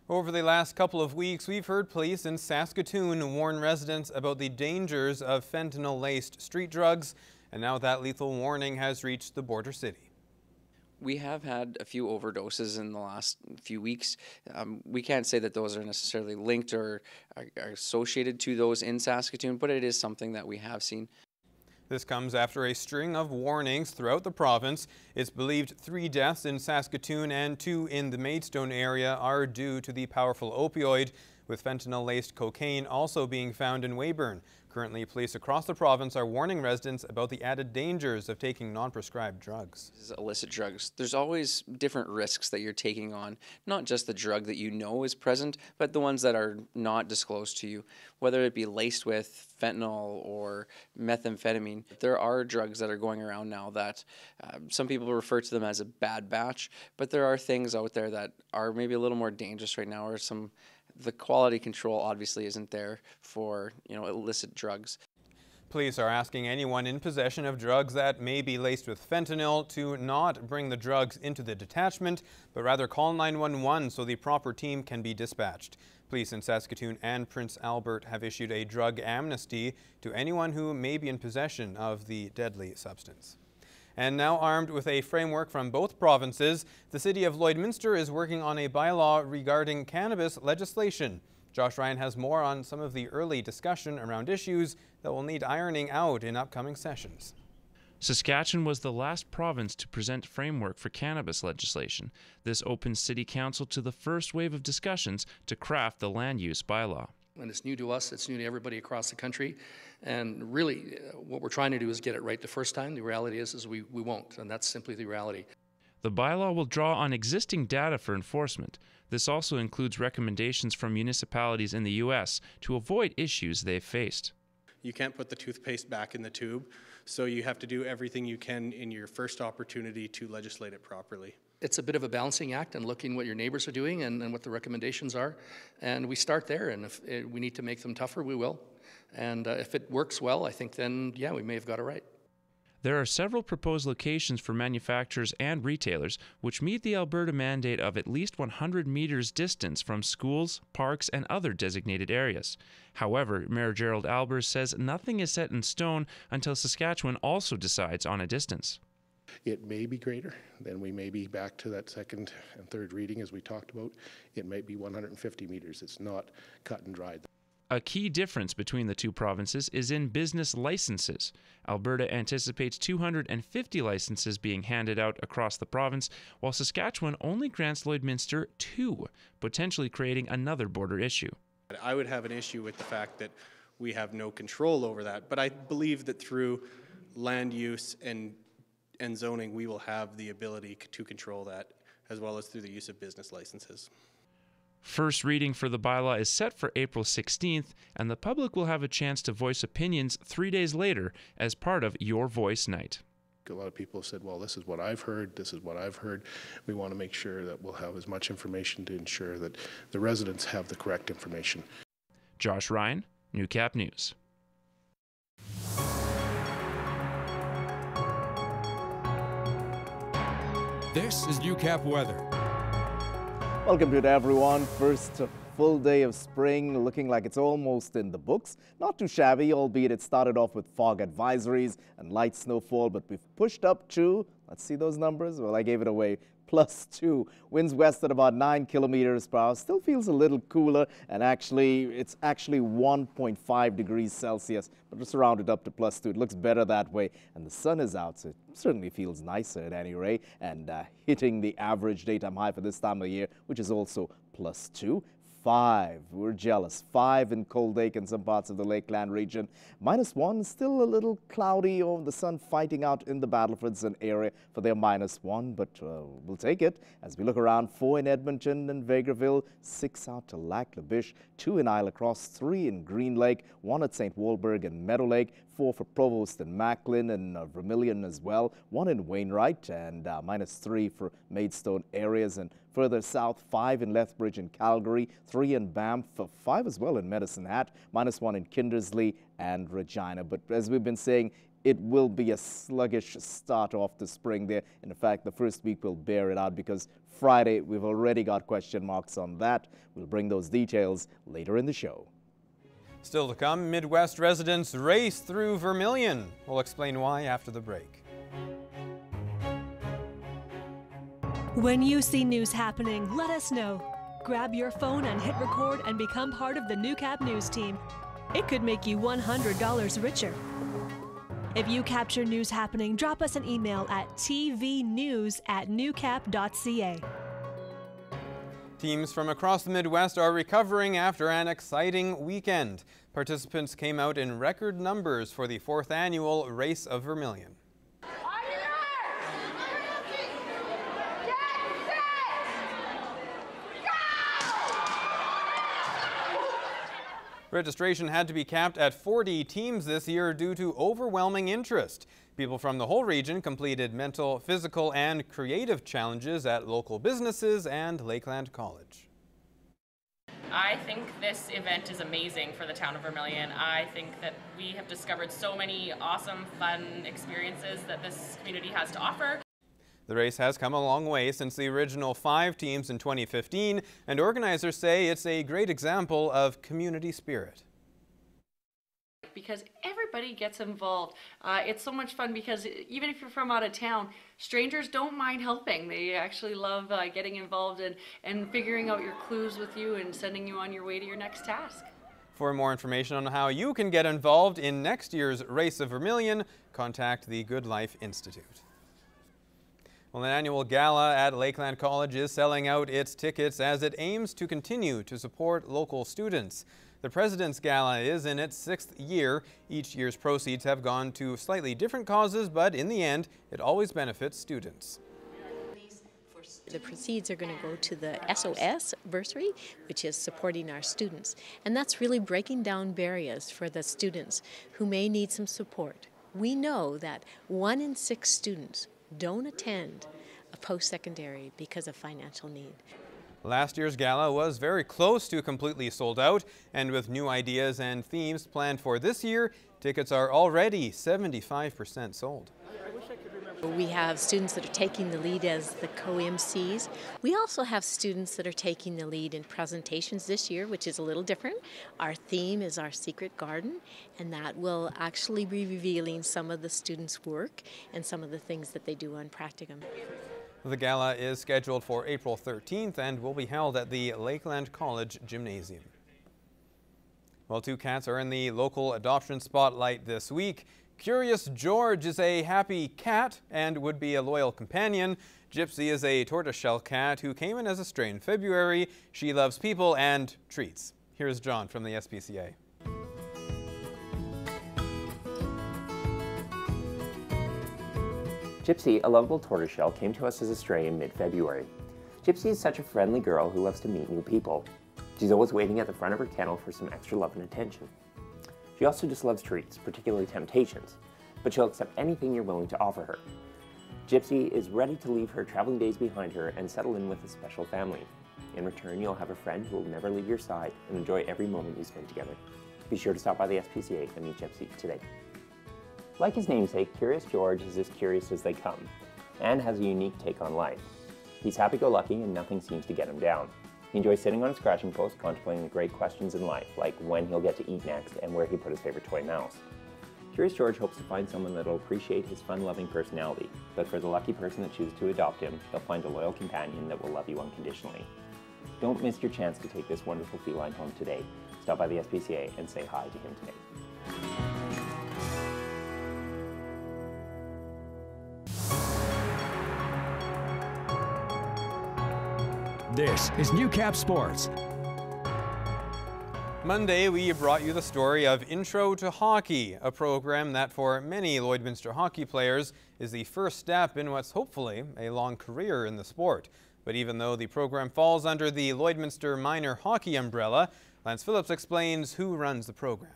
Over the last couple of weeks, we've heard police in Saskatoon warn residents about the dangers of fentanyl-laced street drugs, and now that lethal warning has reached the border city. We have had a few overdoses in the last few weeks. We can't say that those are necessarily linked or are associated to those in Saskatoon, but it is something that we have seen. This comes after a string of warnings throughout the province. It's believed 3 deaths in Saskatoon and 2 in the Maidstone area are due to the powerful opioid, with fentanyl-laced cocaine also being found in Weyburn. Currently, police across the province are warning residents about the added dangers of taking non-prescribed drugs. This is illicit drugs. There's always different risks that you're taking on, not just the drug that you know is present, but the ones that are not disclosed to you, whether it be laced with fentanyl or methamphetamine. There are drugs that are going around now that some people refer to them as a bad batch, but there are things out there that are maybe a little more dangerous right now, or the quality control obviously isn't there for, illicit drugs. Police are asking anyone in possession of drugs that may be laced with fentanyl to not bring the drugs into the detachment, but rather call 911 so the proper team can be dispatched. Police in Saskatoon and Prince Albert have issued a drug amnesty to anyone who may be in possession of the deadly substance. And now, armed with a framework from both provinces, the city of Lloydminster is working on a bylaw regarding cannabis legislation. Josh Ryan has more on some of the early discussion around issues that will need ironing out in upcoming sessions. Saskatchewan was the last province to present framework for cannabis legislation. This opens City Council to the first wave of discussions to craft the land use bylaw. And it's new to us, it's new to everybody across the country, and really what we're trying to do is get it right the first time. The reality is we won't, and that's simply the reality. The bylaw will draw on existing data for enforcement. This also includes recommendations from municipalities in the U.S. to avoid issues they've faced. You can't put the toothpaste back in the tube, so you have to do everything you can in your first opportunity to legislate it properly. It's a bit of a balancing act and looking what your neighbors are doing and what the recommendations are. And we start there, and if we need to make them tougher, we will. And if it works well, I think then, yeah, we may have got it right. There are several proposed locations for manufacturers and retailers which meet the Alberta mandate of at least 100 meters distance from schools, parks, and other designated areas. However, Mayor Gerald Albers says nothing is set in stone until Saskatchewan also decides on a distance. It may be greater, then we may be back to that second and third reading as we talked about. It might be 150 meters. It's not cut and dried. A key difference between the two provinces is in business licenses. Alberta anticipates 250 licenses being handed out across the province, while Saskatchewan only grants Lloydminster 2, potentially creating another border issue. I would have an issue with the fact that we have no control over that, but I believe that through land use and zoning, we will have the ability to control that, as well as through the use of business licenses. First reading for the bylaw is set for April 16th, and the public will have a chance to voice opinions 3 days later as part of Your Voice Night. A lot of people have said, well, this is what I've heard, this is what I've heard. We want to make sure that we'll have as much information to ensure that the residents have the correct information. Josh Ryan, Newcap News. This is Newcap weather. Welcome to it, everyone. First full day of spring, looking like it's almost in the books. Not too shabby, albeit it started off with fog advisories and light snowfall, but we've pushed up to, let's see those numbers. Well, I gave it away. +2. Winds west at about 9 kilometers per hour. Still feels a little cooler, and it's actually 1.5 degrees Celsius, but it's rounded up to +2. It looks better that way, and the sun is out, so it certainly feels nicer at any rate, and hitting the average daytime high for this time of year, which is also +2. 5. We're jealous. 5 in Cold Lake and some parts of the Lakeland region. -1, still a little cloudy, or the sun fighting out in the Battlefords and area for their -1, but we'll take it. As we look around, 4 in Edmonton and Vegreville, 6 out to Lac La Biche, 2 in Isle La Crosse, 3 in Green Lake, 1 at St. Walburg and Meadow Lake, 4 for Provost and Macklin and Vermillion as well, 1 in Wainwright, and -3 for Maidstone areas. And further south, 5 in Lethbridge and Calgary, 3 in Banff, 5 as well in Medicine Hat, -1 in Kindersley and Regina. But as we've been saying, it will be a sluggish start off the spring there. In fact, the first week will bear it out because Friday, we've already got question marks on that. We'll bring those details later in the show. Still to come, Midwest residents race through Vermillion. We'll explain why after the break. When you see news happening, let us know. Grab your phone and hit record and become part of the Newcap news team. It could make you $100 richer. If you capture news happening, drop us an email at tvnews@newcap.ca. Teams from across the Midwest are recovering after an exciting weekend. Participants came out in record numbers for the 4th annual Race of Vermilion. Registration had to be capped at 40 teams this year due to overwhelming interest. People from the whole region completed mental, physical, and creative challenges at local businesses and Lakeland College. I think this event is amazing for the town of Vermillion. I think that we have discovered so many awesome, fun experiences that this community has to offer. The race has come a long way since the original 5 teams in 2015, and organizers say it's a great example of community spirit. Because everybody gets involved. It's so much fun because even if you're from out of town, strangers don't mind helping. They actually love getting involved and figuring out your clues with you and sending you on your way to your next task. For more information on how you can get involved in next year's Race of Vermilion, contact the Good Life Institute. Well, an annual gala at Lakeland College is selling out its tickets as it aims to continue to support local students. The President's Gala is in its 6th year. Each year's proceeds have gone to slightly different causes, but in the end, it always benefits students. The proceeds are going to go to the SOS bursary, which is supporting our students. And that's really breaking down barriers for the students who may need some support. We know that 1 in 6 students don't attend a post-secondary because of financial need. Last year's gala was very close to completely sold out, and with new ideas and themes planned for this year, tickets are already 75% sold. We have students that are taking the lead as the co-MCs. We also have students that are taking the lead in presentations this year, which is a little different. Our theme is our secret garden, and that will actually be revealing some of the students' work and some of the things that they do on practicum. The gala is scheduled for April 13th and will be held at the Lakeland College Gymnasium. Well, 2 cats are in the local adoption spotlight this week. Curious George is a happy cat and would be a loyal companion. Gypsy is a tortoiseshell cat who came in as a stray in February. She loves people and treats. Here's John from the SPCA. Gypsy, a lovable tortoiseshell, came to us as a stray in mid-February. Gypsy is such a friendly girl who loves to meet new people. She's always waiting at the front of her kennel for some extra love and attention. She also just loves treats, particularly temptations, but she'll accept anything you're willing to offer her. Gypsy is ready to leave her traveling days behind her and settle in with a special family. In return, you'll have a friend who will never leave your side and enjoy every moment you spend together. Be sure to stop by the SPCA and meet Gypsy today. Like his namesake, Curious George is as curious as they come and has a unique take on life. He's happy-go-lucky and nothing seems to get him down. He enjoys sitting on his scratching post, contemplating the great questions in life, like when he'll get to eat next and where he put his favorite toy mouse. Curious George hopes to find someone that will appreciate his fun-loving personality, but for the lucky person that chooses to adopt him, he'll find a loyal companion that will love you unconditionally. Don't miss your chance to take this wonderful feline home today. Stop by the SPCA and say hi to him today. This is Newcap Sports. Monday, we brought you the story of Intro to Hockey, a program that for many Lloydminster hockey players is the first step in what's hopefully a long career in the sport. But even though the program falls under the Lloydminster minor hockey umbrella, Lance Phillips explains who runs the program.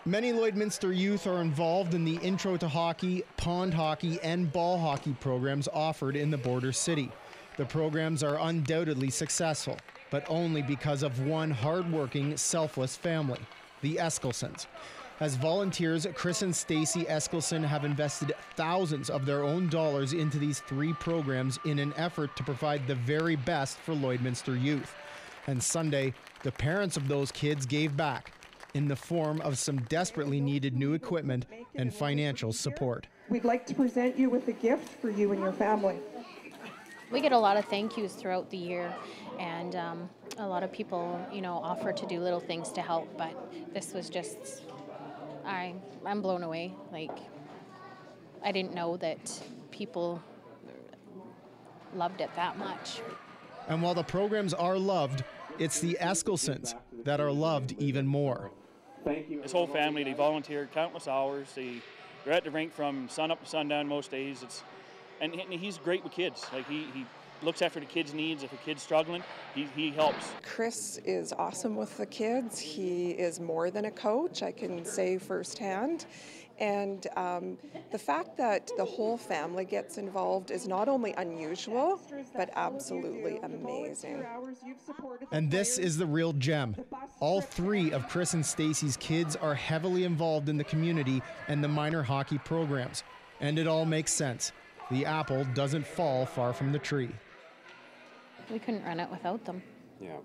Many Lloydminster youth are involved in the Intro to Hockey, Pond Hockey, and Ball Hockey programs offered in the border city. The programs are undoubtedly successful, but only because of one hardworking, selfless family, the Eskilsons. As volunteers, Chris and Stacy Eskelson have invested thousands of their own dollars into these 3 programs in an effort to provide the very best for Lloydminster youth. And Sunday, the parents of those kids gave back in the form of some desperately needed new equipment and financial support. We'd like to present you with a gift for you and your family. We get a lot of thank yous throughout the year, and a lot of people, offer to do little things to help, but this was just, I'm blown away. Like, I didn't know that people loved it that much. And while the programs are loved, it's the Eskelsons that are loved even more. Thank you. His whole family, they volunteered countless hours. They're at the rink from sun up to sundown most days. And he's great with kids. Like he looks after the kids' needs. If a kid's struggling, he helps. Chris is awesome with the kids. He is more than a coach, I can say firsthand. And the fact that the whole family gets involved is not only unusual, but absolutely amazing. And this is the real gem. All 3 of Chris and Stacy's kids are heavily involved in the community and the minor hockey programs. And it all makes sense. The apple doesn't fall far from the tree. We couldn't run it without them. Yeah.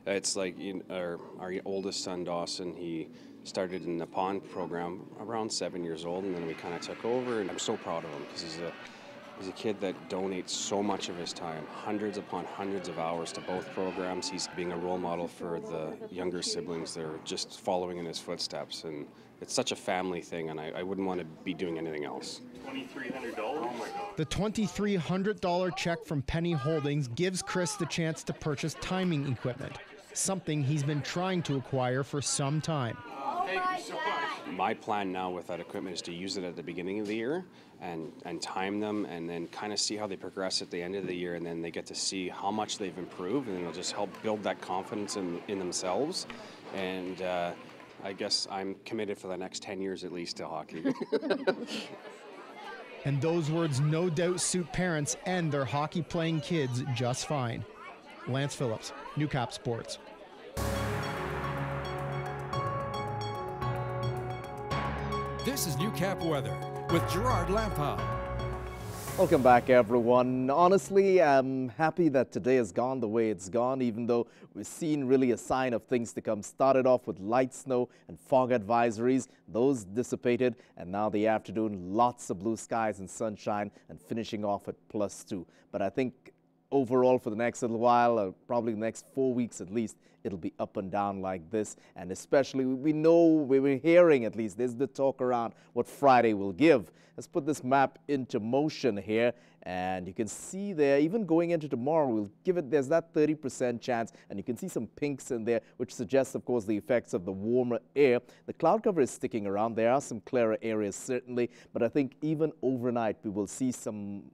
It's like our oldest son, Dawson, he started in the pond program around 7 years old, and then we kind of took over, and I'm so proud of him because he's a kid that donates so much of his time, hundreds upon hundreds of hours to both programs. He's being a role model for the younger siblings. They're just following in his footsteps, and it's such a family thing, and I wouldn't want to be doing anything else. $2,300? Oh my God. The $2,300 check from Penny Holdings gives Chris the chance to purchase timing equipment, something he's been trying to acquire for some time. Thank you so much. My plan now with that equipment is to use it at the beginning of the year and time them, and then kind of see how they progress at the end of the year, and then they get to see how much they've improved, and it'll just help build that confidence in themselves. And I guess I'm committed for the next 10 years at least to hockey. And those words no doubt suit parents and their hockey-playing kids just fine. Lance Phillips, Newcap Sports. This is Newcap Weather with Gerard Lampa. Welcome back, everyone. Honestly, I'm happy that today has gone the way it's gone, even though we've seen really a sign of things to come. Started off with light snow and fog advisories. Those dissipated, and now the afternoon, lots of blue skies and sunshine, and finishing off at +2. But I think overall for the next little while, probably the next 4 weeks at least, it'll be up and down like this. And especially, we're hearing at least, there's the talk around what Friday will give. Let's put this map into motion here, and you can see there, even going into tomorrow, we'll give it, there's that 30% chance, and you can see some pinks in there, which suggests, of course, the effects of the warmer air. The cloud cover is sticking around. There are some clearer areas, certainly, but I think even overnight, we will see some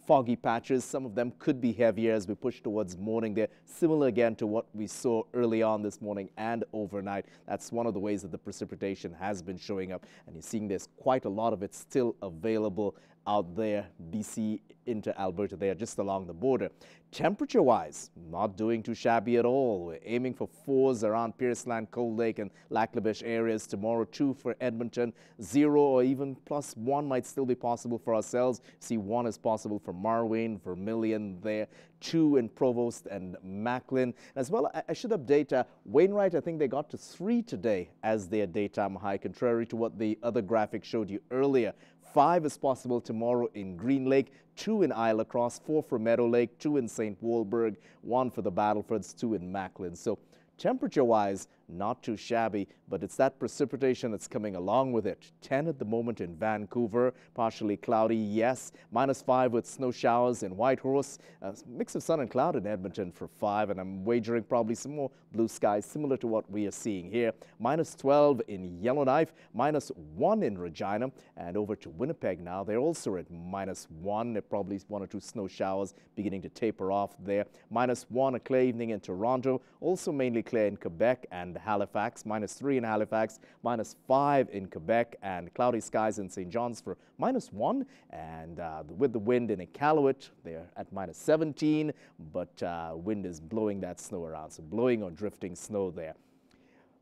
foggy patches. Some of them could be heavier as we push towards morning. They're similar again to what we saw early on this morning and overnight. That's one of the ways that the precipitation has been showing up. And you're seeing there's quite a lot of it still available out there, BC into Alberta there, just along the border. Temperature-wise, not doing too shabby at all. We're aiming for 4s around Pierceland, Cold Lake, and Lacklebish areas tomorrow. 2 for Edmonton, 0 or even +1 might still be possible for ourselves. See, 1 is possible for Marwayne, Vermillion there. 2 in Provost and Macklin. As well, I should update Wainwright. I think they got to 3 today as their daytime high, contrary to what the other graphic showed you earlier. 5 is possible tomorrow in Green Lake, 2 in Isle Across, 4 for Meadow Lake, 2 in St. Walburg, 1 for the Battlefords, 2 in Macklin. So temperature-wise, not too shabby, but it's that precipitation that's coming along with it. 10 at the moment in Vancouver, partially cloudy, yes. -5 with snow showers in Whitehorse. Mix of sun and cloud in Edmonton for 5, and I'm wagering probably some more blue skies, similar to what we are seeing here. -12 in Yellowknife, -1 in Regina, and over to Winnipeg now. They're also at -1. There probably 1 or 2 snow showers beginning to taper off there. -1, a clear evening in Toronto, also mainly clear in Quebec and Halifax, -3 in Halifax, -5 in Quebec, and cloudy skies in St. John's for -1, and with the wind in Iqaluit, they're at -17, but wind is blowing that snow around, so blowing or drifting snow there.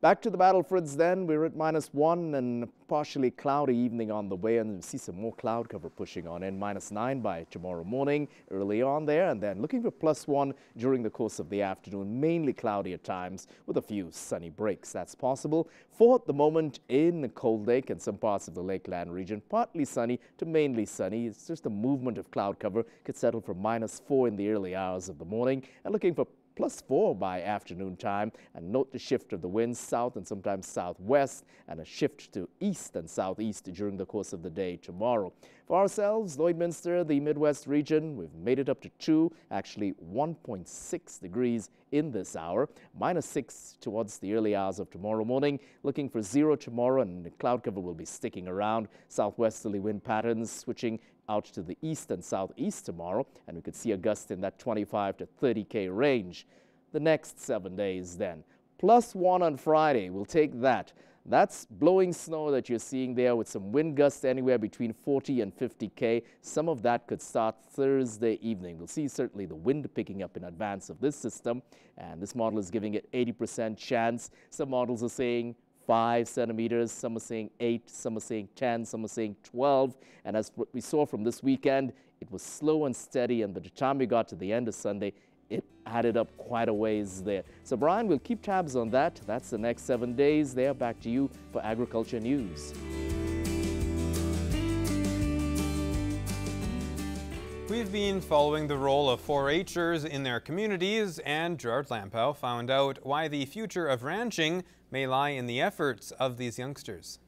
Back to the Battlefoods then. We're at -1 and partially cloudy evening on the way, and we see some more cloud cover pushing on in. -9 by tomorrow morning early on there, and then looking for +1 during the course of the afternoon. Mainly cloudy at times with a few sunny breaks. That's possible. For the moment in Cold Lake and some parts of the Lakeland region, partly sunny to mainly sunny. It's just a movement of cloud cover. Could settle for -4 in the early hours of the morning, and looking for +4 by afternoon time. And note the shift of the winds south and sometimes southwest, and a shift to east and southeast during the course of the day tomorrow. For ourselves, Lloydminster, the Midwest region, we've made it up to 2, actually 1.6 degrees in this hour. -6 towards the early hours of tomorrow morning. Looking for 0 tomorrow, and the cloud cover will be sticking around. Southwesterly wind patterns switching out to the east and southeast tomorrow, and we could see a gust in that 25 to 30 km range. The next 7 days then. +1 on Friday, we'll take that. That's blowing snow that you're seeing there with some wind gusts anywhere between 40 and 50 km. Some of that could start Thursday evening. We'll see certainly the wind picking up in advance of this system, and this model is giving it 80% chance. Some models are saying 5 centimeters, some are saying 8, some are saying 10, some are saying 12. And as what we saw from this weekend, it was slow and steady, and by the time we got to the end of Sunday, it added up quite a ways there. So Brian, we'll keep tabs on that. That's the next 7 days there. Back to you for agriculture news. We've been following the role of 4-H'ers in their communities, and Gerard Lampow found out why the future of ranching may lie in the efforts of these youngsters.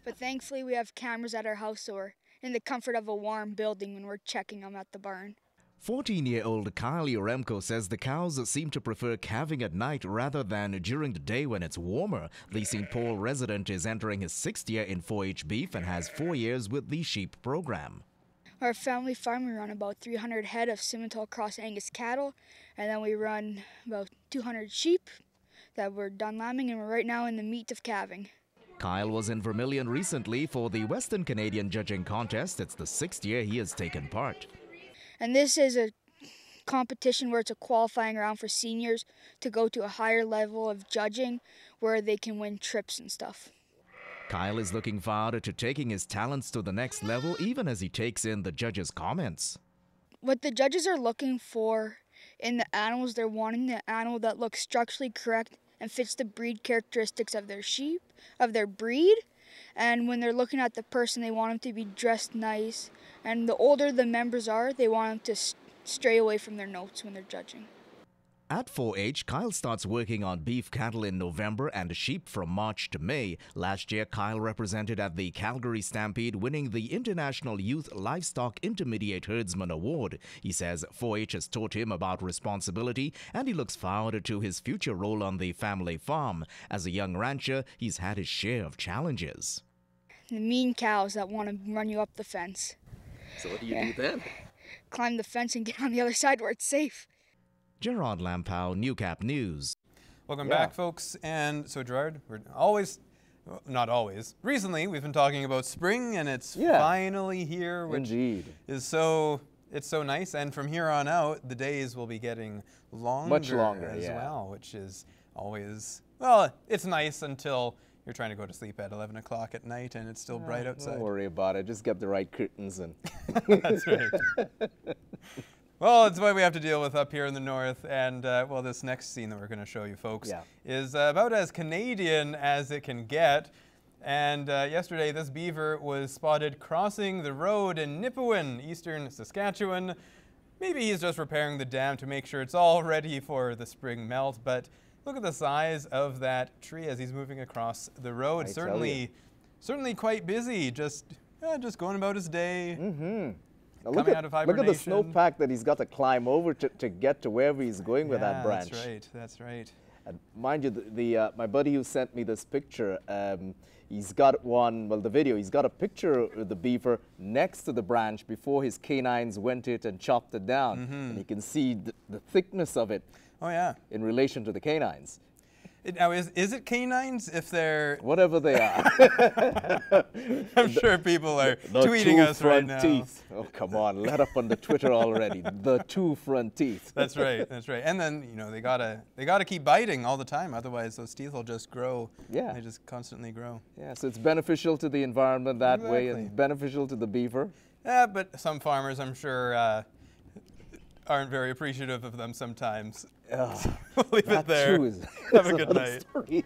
But thankfully we have cameras at our house, so we're in the comfort of a warm building when we're checking them at the barn. 14-year-old Kyle Uremko says the cows seem to prefer calving at night rather than during the day when it's warmer. The St. Paul resident is entering his 6th year in 4-H beef and has 4 years with the sheep program. Our family farm, we run about 300 head of Simmental Cross Angus cattle, and then we run about 200 sheep that we're done lambing, and we're right now in the meat of calving. Kyle was in Vermillion recently for the Western Canadian judging contest. It's the 6th year he has taken part. And this is a competition where it's a qualifying round for seniors to go to a higher level of judging where they can win trips and stuff. Kyle is looking forward to taking his talents to the next level, even as he takes in the judges' comments. What the judges are looking for in the animals, they're wanting the animal that looks structurally correct and fits the breed characteristics of their sheep, of their breed. And when they're looking at the person, they want them to be dressed nice. And the older the members are, they want them to stray away from their notes when they're judging. At 4-H, Kyle starts working on beef cattle in November and sheep from March to May. Last year, Kyle represented at the Calgary Stampede, winning the International Youth Livestock Intermediate Herdsman Award. He says 4-H has taught him about responsibility, and he looks forward to his future role on the family farm. As a young rancher, he's had his share of challenges. The mean cows that want to run you up the fence. So what do you do then? Climb the fence and get on the other side where it's safe. Gerard Lampow, Newcap News. Welcome back, folks. And so, Gerard, we're always, well, not always, recently we've been talking about spring, and it's finally here, which is so nice. And from here on out, the days will be getting longer, much longer as well, which is always, well, it's nice until you're trying to go to sleep at 11 o'clock at night and it's still bright outside. Don't worry about it. Just get the right curtains and. That's right. Well, it's what we have to deal with up here in the north, and well, this next scene that we're going to show you folks is about as Canadian as it can get. And yesterday, this beaver was spotted crossing the road in Nipawin, eastern Saskatchewan. Maybe he's just repairing the dam to make sure it's all ready for the spring melt, but look at the size of that tree as he's moving across the road. Certainly quite busy, just going about his day. Look at the snowpack that he's got to climb over to get to wherever he's going with that branch. That's right, that's right. And mind you, my buddy who sent me this picture, he's got the video, he's got a picture of the beaver next to the branch before his canines went it and chopped it down. And you can see the thickness of it in relation to the canines. Now, is it canines if they're... Whatever they are. I'm sure people are tweeting us right now. Teeth. Oh, come on. Let up on the Twitter already. The 2 front teeth. That's right. That's right. And then, you know, they gotta keep biting all the time. Otherwise, those teeth will just grow. Yeah. They just constantly grow. Yeah, so it's beneficial to the environment that way and beneficial to the beaver. Yeah, but some farmers, I'm sure, aren't very appreciative of them sometimes. We'll leave it there. That too is Have a good night. Story.